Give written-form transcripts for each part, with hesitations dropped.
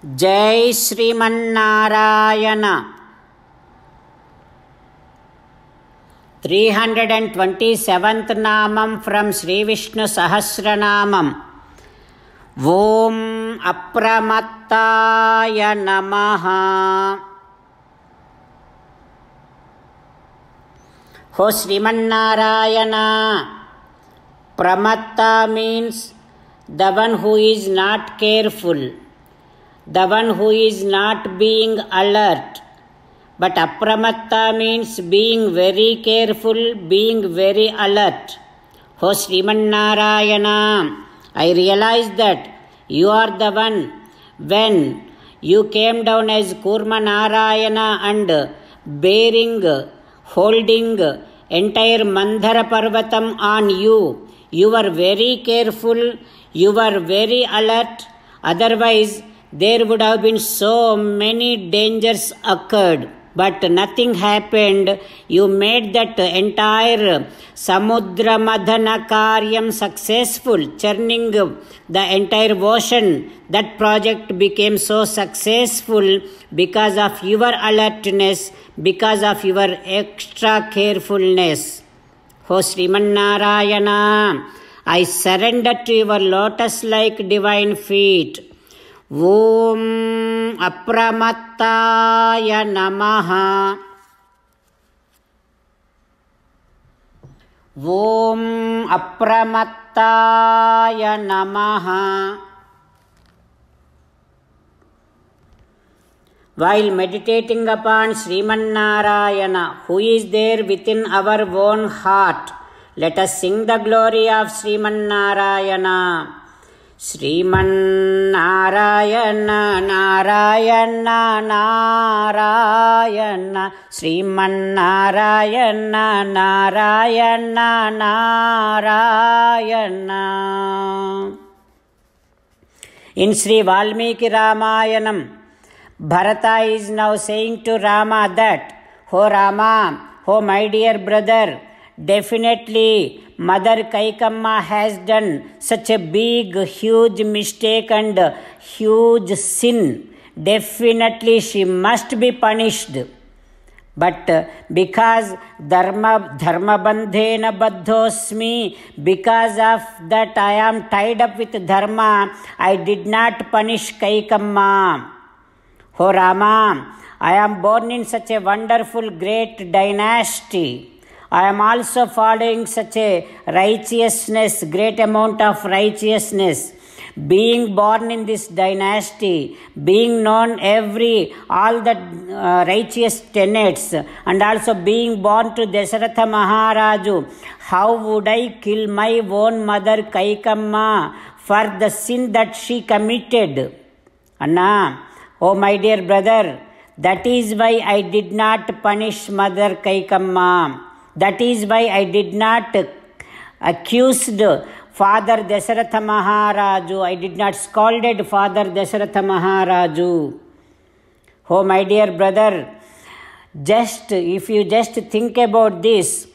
जय श्रीमन्नारायण. 327th नामं from Sri Vishnu Sahasranamam. Om Apramattaya Namaha. Ho Srimannarayana. Pramatta means the one who is not careful, the one who is not being alert. But apramatta means being very careful, being very alert. Oh Srimannarayana, I realize that you are the one. When you came down as Kurma Narayana and holding entire Mandhara Parvatam on you, you were very careful, you were very alert. Otherwise, there would have been so many dangers occurred. But nothing happened. You made that entire Samudra Madhana Karyam successful, churning the entire ocean. That project became so successful because of your alertness, because of your extra carefulness. O Srimannarayana, I surrender to your lotus-like divine feet. Om Apramattaya Namaha. Om Apramattaya Namaha. While meditating upon Srimannarayana, who is there within our own heart, let us sing the glory of Srimannarayana. Srimannarayana, Narayana, Narayana, Srimannarayana, Narayana, Narayana. In Sri Valmiki Ramayanam, Bharata is now saying to Rama that, "Oh Rama, oh my dear brother, definitely Mother Kaikamma has done such a big, huge mistake and huge sin. Definitely she must be punished. But because dharma bandhena baddhosmi, because of that I am tied up with dharma, I did not punish Kaikamma. Oh Rama, I am born in such a wonderful great dynasty. I am also following such a righteousness, great amount of righteousness. Being born in this dynasty, being known all the righteous tenets, and also being born to Dasharatha Maharaju, how would I kill my own mother Kaikamma for the sin that she committed? Anna, oh my dear brother, that is why I did not punish Mother Kaikamma. That is why I did not accuse Father Dasharatha Maharaju. I did not scolded Father Dasharatha Maharaju. Oh my dear brother, if you just think about this,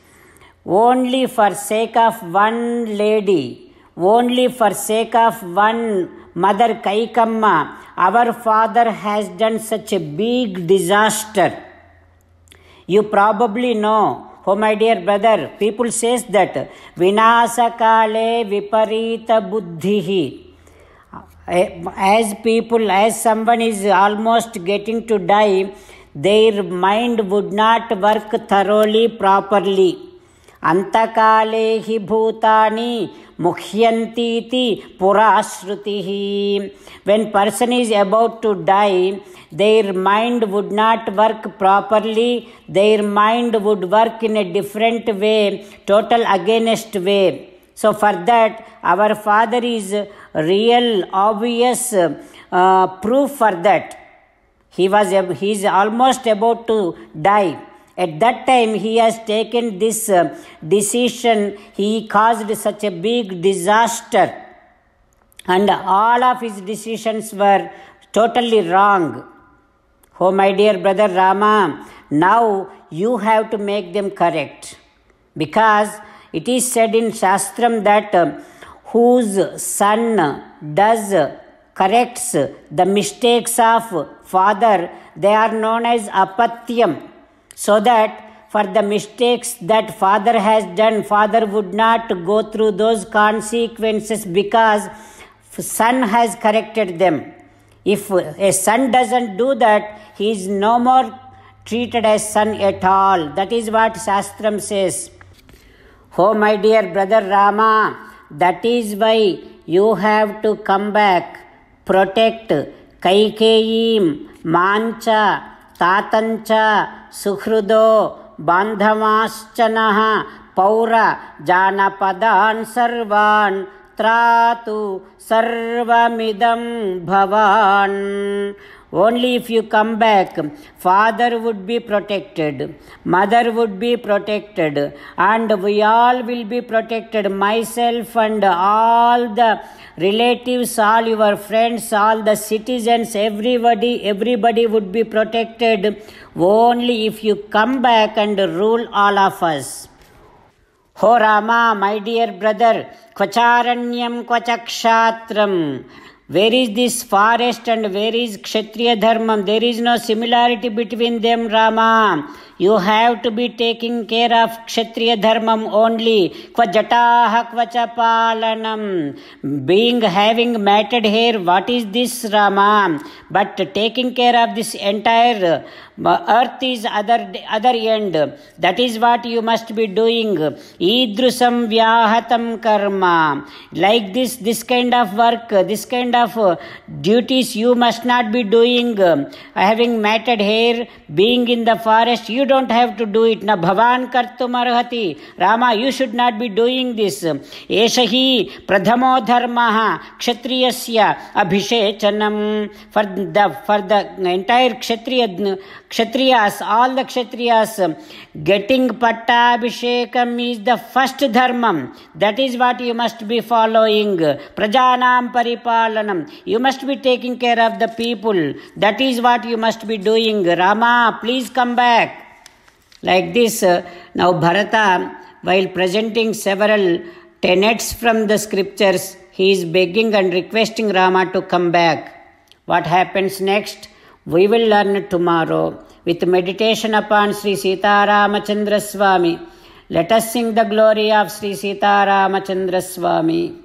only for sake of one lady, only for sake of one Mother Kaikamma, our father has done such a big disaster. You probably know. Oh my dear brother, people says that Vinasakale Viparita Buddhihi. As someone is almost getting to die, their mind would not work thoroughly, properly. Antakale hi bhutani mukhyantiti purashrutihi. When person is about to die, their mind would not work properly, their mind would work in a different way, total against way. So for that, our father is real, obvious proof for that. He is almost about to die. At that time, he has taken this decision. He caused such a big disaster. And all of his decisions were totally wrong. Oh my dear brother Rama, now you have to make them correct. Because it is said in Shastram that whose son does corrects the mistakes of father, they are known as apatyam. So that for the mistakes that father has done, father would not go through those consequences because son has corrected them. If a son doesn't do that, he is no more treated as son at all. That is what Shastram says. Oh my dear brother Rama, that is why you have to come back, protect Kaikeyim, Mancha, Tatancha, Suhrudo, Bandhavaschanaha, Paura, Janapadan Sarvan, Tratu Sarvamidam Bhavan. Only if you come back, father would be protected, mother would be protected, and we all will be protected. Myself and all the relatives, all your friends, all the citizens, everybody would be protected only if you come back and rule all of us. Oh Rama, my dear brother, Kvacharanyam Kvachakshatram. Where is this forest and where is Kshatriya Dharmam? There is no similarity between them, Rama. You have to be taking care of Kshatriya Dharmam only. Kvajataha kvachapalanam. Having matted hair, what is this, Rama? But taking care of this entire earth is other end. That is what you must be doing. Idrusam vyahatam karma. Like this kind of work, this kind of duties you must not be doing. Having matted hair, being in the forest, you don't have to do it. Na bhavan kartum arhati. Rama, you should not be doing this. Eshahi pradhamo dharmaha kshatriyasya abhishechanam. For the entire Kshatriyas, all the Kshatriyas, getting pattabhishekam is the first dharmam. That is what you must be following. Prajanam paripalanam. You must be taking care of the people. That is what you must be doing. Rama, please come back. Like this, now Bharata, while presenting several tenets from the scriptures, he is begging and requesting Rama to come back. What happens next? We will learn tomorrow with meditation upon Sri Sita Ramachandra Swami. Let us sing the glory of Sri Sita Ramachandra Swami.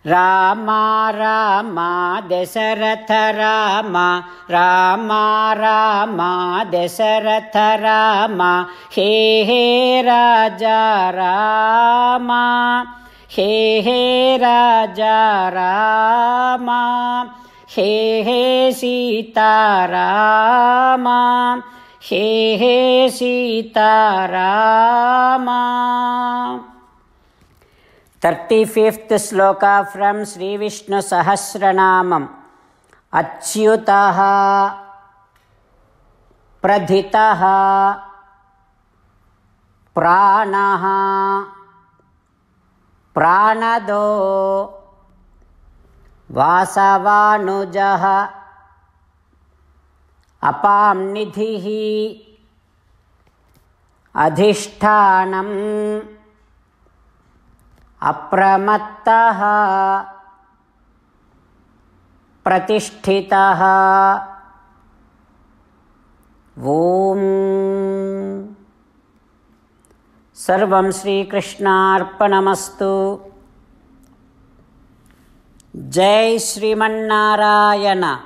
Rama Rama Dasaratha Rama, Rama Rama Dasaratha Rama, He He Raja Rama, He He Raja Rama, He He Sita Rama, He He Sita Rama. 35th sloka from Sri Vishnu Sahasranamam. Achyutaha Pradhitaha Pranaha Pranado Vasavanujaha Apamnidhihi Adhishtanam Apramattaha Pratisthitaha Om Sarvam Shri Krishna Arpanamastu. Jai Shriman Narayana.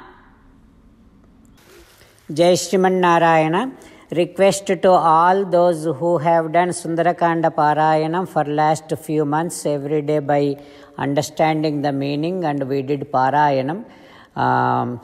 Jai Shriman Narayana. Request to all those who have done Sundarakanda Parayanam for last few months every day by understanding the meaning, and we did Parayanam.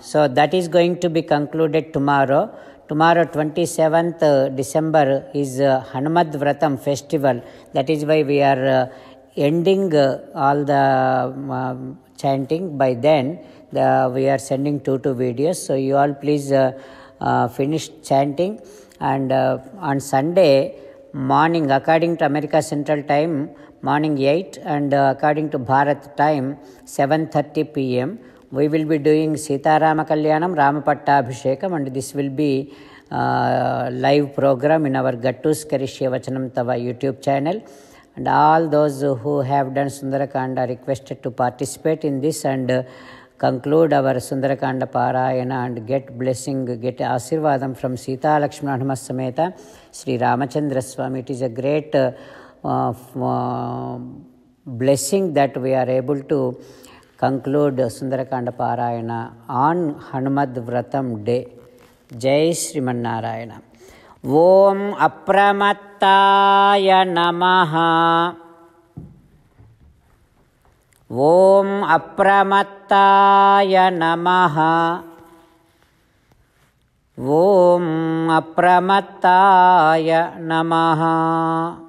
So that is going to be concluded tomorrow. Tomorrow 27th December is Hanumad Vratam festival. That is why we are ending all the chanting. By then we are sending two videos. So you all please finish chanting. And on Sunday morning, according to America Central Time, morning 8, and according to Bharat time 7:30 p.m. we will be doing Sitarama Kalyanam, Ramapattabhishekam, and this will be live program in our Gattus Karishya Vachanam Tava YouTube channel. And all those who have done Sundarakanda are requested to participate in this and conclude our Sundarakanda Parayana and get blessing, get Ashirvadam from Sita Lakshmana Hanuman Sameta Sri Ramachandra Swami. It is a great blessing that we are able to conclude Sundarakanda Parayana on Hanumad Vratam day. Jai Srimanarayana. Om Apramattaya Namaha. Om Apramattaya Namaha. Om Apramattaya Namaha.